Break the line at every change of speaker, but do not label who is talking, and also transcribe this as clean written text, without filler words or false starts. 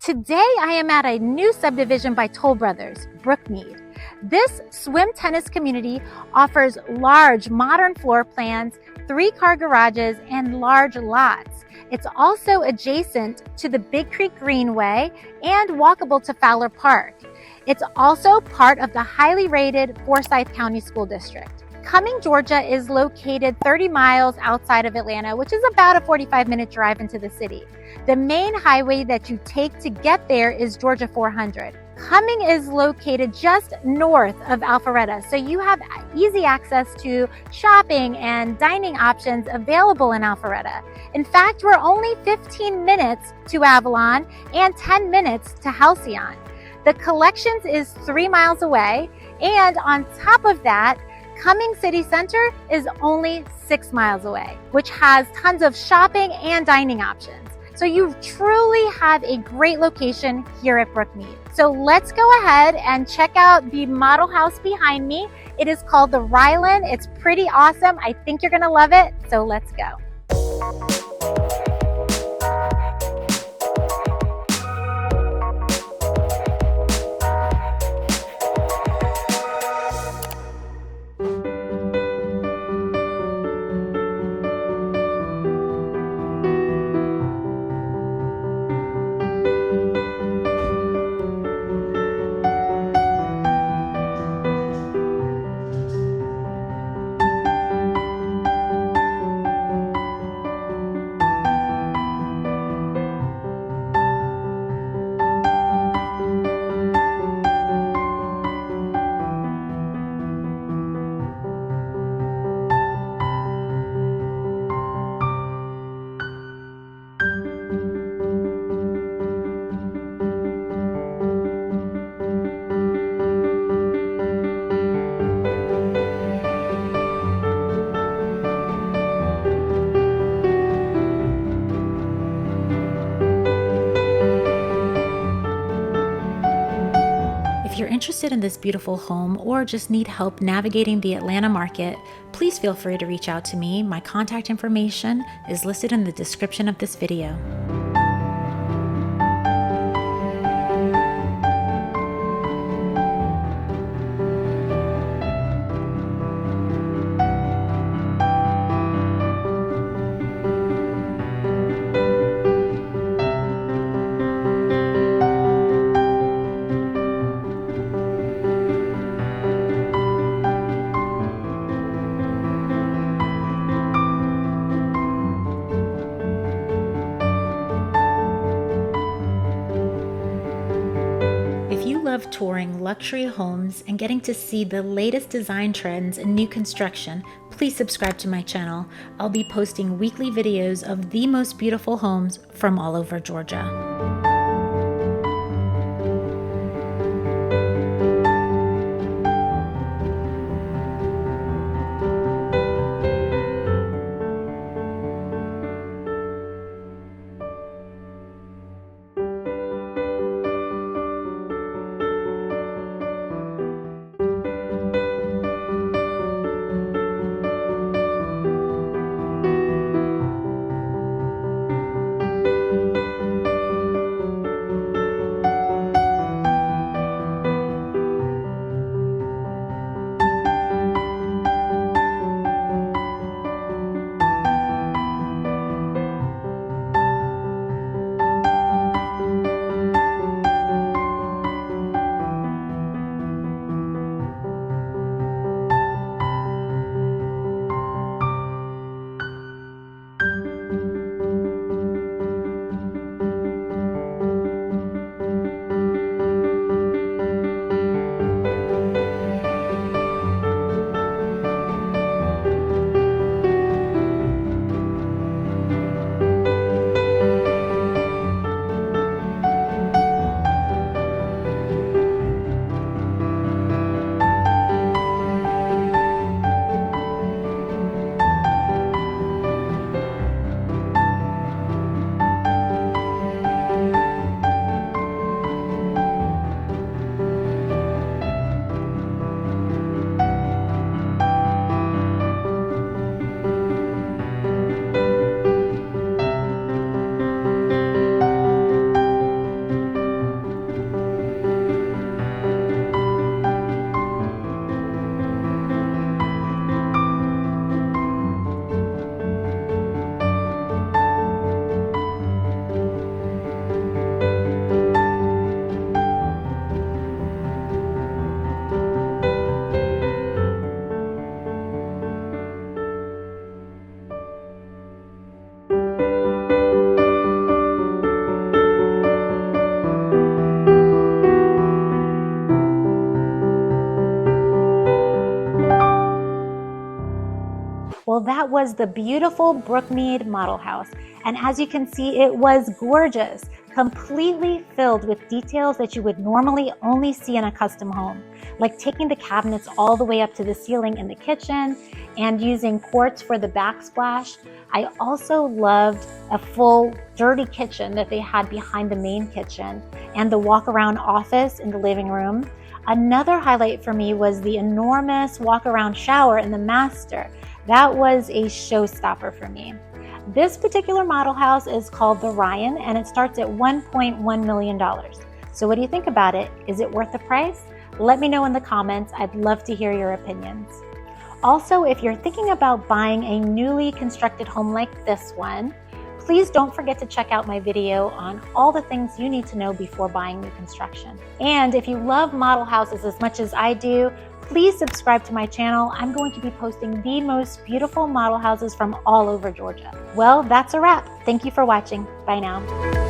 Today I am at a new subdivision by Toll Brothers, Brookmeade. This swim tennis community offers large modern floor plans, 3-car garages, and large lots. It's also adjacent to the Big Creek Greenway and walkable to Fowler Park. It's also part of the highly rated Forsyth County School District. Cumming, Georgia is located 30 miles outside of Atlanta, which is about a 45-minute drive into the city. The main highway that you take to get there is Georgia 400. Cumming is located just north of Alpharetta, so you have easy access to shopping and dining options available in Alpharetta. In fact, we're only 15 minutes to Avalon and 10 minutes to Halcyon. The Collections is 3 miles away, and on top of that, Cumming City Center is only 6 miles away, which has tons of shopping and dining options. So you truly have a great location here at Brookmeade. So let's go ahead and check out the model house behind me. It is called the Rylan. It's pretty awesome. I think you're gonna love it. So let's go. If you're interested in this beautiful home or just need help navigating the Atlanta market, please feel free to reach out to me. My contact information is listed in the description of this video. If you love touring luxury homes and getting to see the latest design trends in new construction, please subscribe to my channel. I'll be posting weekly videos of the most beautiful homes from all over Georgia. was the beautiful Brookmeade model house. And as you can see, it was gorgeous, completely filled with details that you would normally only see in a custom home, like taking the cabinets all the way up to the ceiling in the kitchen and using quartz for the backsplash. I also loved a full dirty kitchen that they had behind the main kitchen and the walk-around office in the living room. Another highlight for me was the enormous walk-around shower in the master. That was a showstopper for me. This particular model house is called the Ryan, and it starts at $1.1 million. So what do you think about it? Is it worth the price? Let me know in the comments. I'd love to hear your opinions. Also, if you're thinking about buying a newly constructed home like this one, please don't forget to check out my video on all the things you need to know before buying new construction. And if you love model houses as much as I do, please subscribe to my channel. I'm going to be posting the most beautiful model houses from all over Georgia. Well, that's a wrap. Thank you for watching. Bye now.